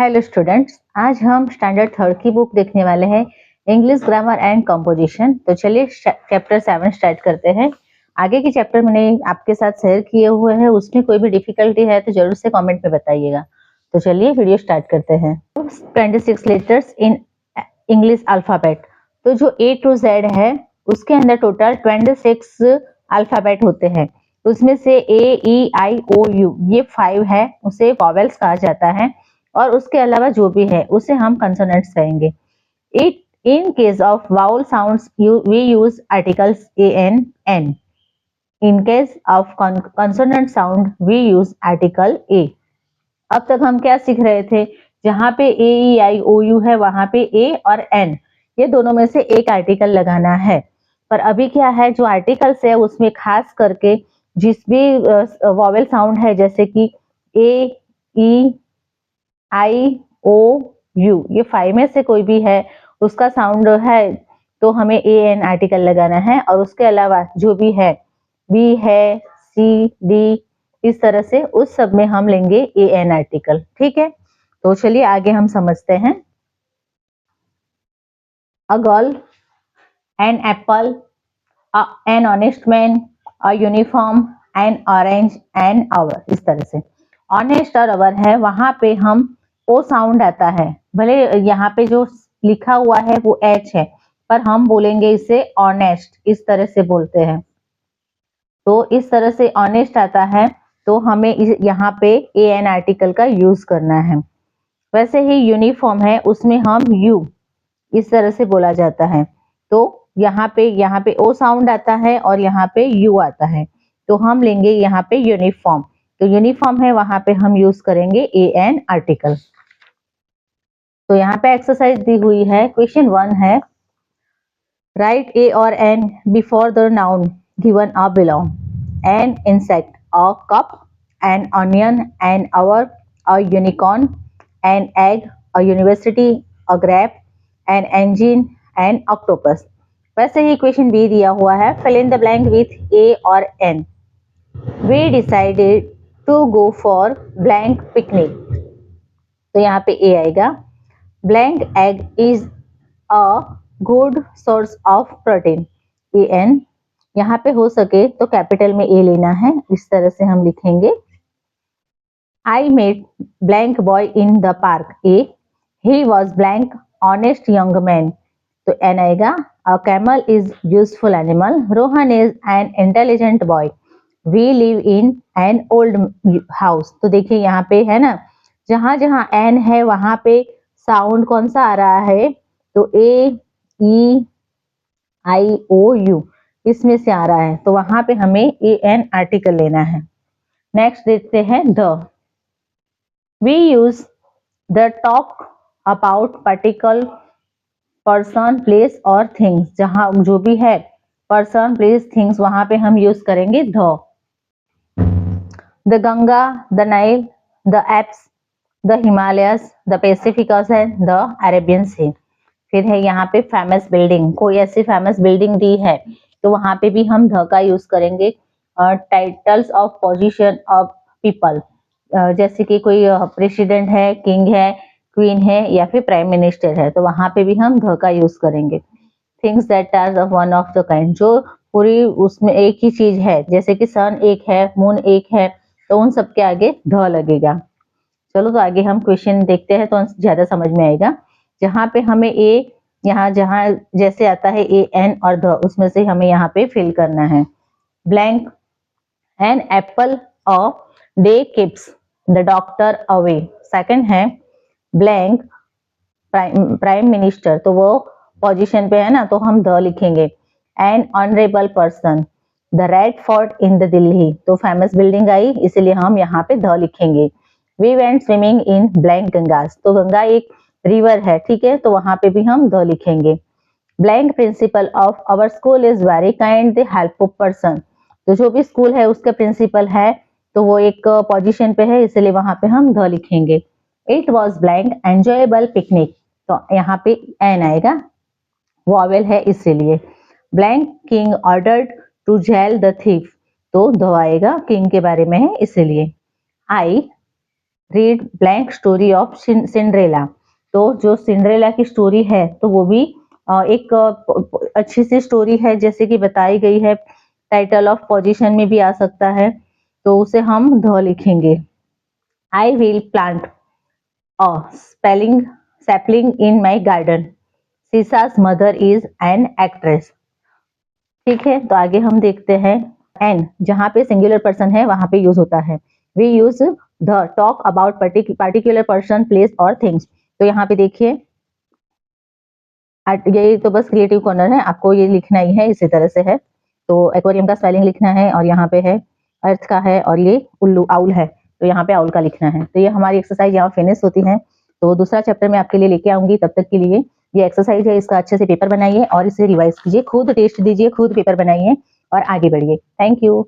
Hello students, आज हम standard third की बुक देखने वाले हैं, इंग्लिश ग्रामर एंड कंपोजिशन। तो चलिए चैप्टर 7 स्टार्ट करते हैं। आगे के चैप्टर मैंने आपके साथ शेयर किए हुए हैं, उसमें कोई भी डिफिकल्टी है तो जरूर से कमेंट में बताइएगा। तो चलिए वीडियो स्टार्ट करते हैं। 26 लेटर्स इन इंग्लिश अल्फाबेट। तो जो A to Z है उसके अंदर टोटल 26 अल्फाबेट होते हैं। उसमें से A, E, I, O, U ये 5 है, उसे वॉवेल्स कहा जाता है, और उसके अलावा जो भी है उसे हम कंसोनेंट्स कहेंगे। It in case of vowel sounds we use articles an, n. In case of consonant sound we use article a। अब तक हम क्या सीख रहे थे, जहां पे A, E, I, O, U है वहां पे a और n ये दोनों में से एक आर्टिकल लगाना है। पर अभी क्या है, जो आर्टिकल्स है उसमें खास करके जिस भी वॉवेल साउंड है, जैसे कि A, E, I, O, U ये 5 में से कोई भी है उसका साउंड है तो हमें an आर्टिकल लगाना है, और उसके अलावा जो भी है B है, C, D इस तरह से उस सब में हम लेंगे an आर्टिकल। ठीक है, तो चलिए आगे हम समझते हैं। A girl, an apple, an honest man, a uniform, an orange, an hour. इस तरह से ऑनेस्ट और अवर है, वहां पे हम ओ साउंड आता है, भले यहाँ पे जो लिखा हुआ है वो एच है, पर हम बोलेंगे इसे ऑनेस्ट, इस तरह से बोलते हैं। तो इस तरह से ऑनेस्ट आता है तो हमें यहाँ पे ए एन आर्टिकल का यूज करना है। वैसे ही यूनिफॉर्म है, उसमें हम यू इस तरह से बोला जाता है, तो यहाँ पे ओ साउंड आता है और यहाँ पे यू आता है, तो हम लेंगे यहाँ पे यूनिफॉर्म। तो यूनिफॉर्म है, वहां पे हम यूज करेंगे ए एन आर्टिकल। तो यहाँ पे एक्सरसाइज दी हुई है। क्वेश्चन 1 है, राइट ए और an before the noun given a belong, an insect, a cup, an onion, an hour, a unicorn, an egg, a university, a grape, an engine, an octopus. वैसे ही question बी दिया हुआ है, fill in the blank with a और an. We decided to go for blank picnic. तो यहाँ पे ए आएगा। Blank egg is a good source of protein, a an. यहाँ पे हो सके तो कैपिटल में ए लेना है, इस तरह से हम लिखेंगे। I met blank boy in the park, a. He was blank honest young man, तो एन आएगा। A camel is useful animal, Rohan is an intelligent boy, we live in an old house. तो देखिए यहाँ पे है ना, जहां जहां एन है वहां पे साउंड कौन सा आ रहा है, तो ए, ई, आई, ओ, यू इसमें से आ रहा है, तो वहां पे हमें ए एन आर्टिकल लेना है। नेक्स्ट देखते हैं the. We use the talk about particular person, place और थिंग्स। जहां जो भी है पर्सन, प्लेस, थिंग्स वहां पे हम यूज करेंगे the. The Ganga, the Nile, the Alps, the Himalayas, the Pacific Ocean, the Arabian Sea. फिर है यहाँ पे फेमस बिल्डिंग, कोई ऐसी फेमस बिल्डिंग दी है तो वहां पे भी हम द का यूज करेंगे। Titles of position of people, जैसे कि कोई प्रेसिडेंट है, किंग है, क्वीन है या फिर प्राइम मिनिस्टर है, तो वहां पे भी हम द का यूज करेंगे। Things that are one of the kind, जो पूरी उसमें एक ही चीज है, जैसे कि सन एक है, मून एक है, तो उन सब के आगे द लगेगा। चलो तो आगे हम क्वेश्चन देखते हैं तो ज्यादा समझ में आएगा। जहां पे हमें ए, यहाँ जहां जैसे आता है ए एन और द, उसमें से हमें यहाँ पे फिल करना है। Blank, an apple a day keeps the doctor away. Second है ब्लैंक प्राइम मिनिस्टर, तो वो पोजीशन पे है ना, तो हम द लिखेंगे। N honourable person, the red fort in the Delhi, तो फेमस बिल्डिंग आई इसलिए हम यहाँ पे द लिखेंगे। We went swimming in blank Gangas, तो गंगा एक रिवर है, ठीक है, तो वहां पे भी हम द लिखेंगे। Blank principal of our school is very kind the helpful person, तो जो भी स्कूल है उसके प्रिंसिपल है तो वो एक पोजीशन पे है, इसलिए वहां पे हम द लिखेंगे। It was blank enjoyable picnic, तो यहाँ पे एन आएगा, वॉवेल है इसीलिए। Blank king ordered to jail the thief, तो द आएगा, किंग के बारे में है इसीलिए। I read blank story of Cinderella. तो जो सिंड्रेला की स्टोरी है तो वो भी एक अच्छी सी स्टोरी है, जैसे कि बताई गई है। टाइटल ऑफ पोजीशन में भी आ सकता है, तो उसे हम ध लिखेंगे। I will plant a spelling sapling in my garden. सीसा's मदर इज एन एक्ट्रेस। ठीक है, तो आगे हम देखते हैं। एन जहां पे सिंगुलर पर्सन है वहां पे यूज होता है। We use the talk about particular person place और थिंग्स। तो यहाँ पे देखिए, ये तो बस क्रिएटिव कॉर्नर है, आपको ये लिखना ही है, इसी तरह से है। तो एक्वेरियम का स्पेलिंग लिखना है और यहाँ पे है अर्थ का है, और ये उल्लू आउल है, तो यहाँ पे आउल का लिखना है। तो ये हमारी एक्सरसाइज यहाँ फिनिश होती है। तो दूसरा चैप्टर मैं आपके लिए लेके आऊंगी, तब तक के लिए ये एक्सरसाइज है, इसका अच्छे से पेपर बनाइए और इसे रिवाइज कीजिए, खुद टेस्ट दीजिए, खुद पेपर बनाइए और आगे बढ़िए। Thank you.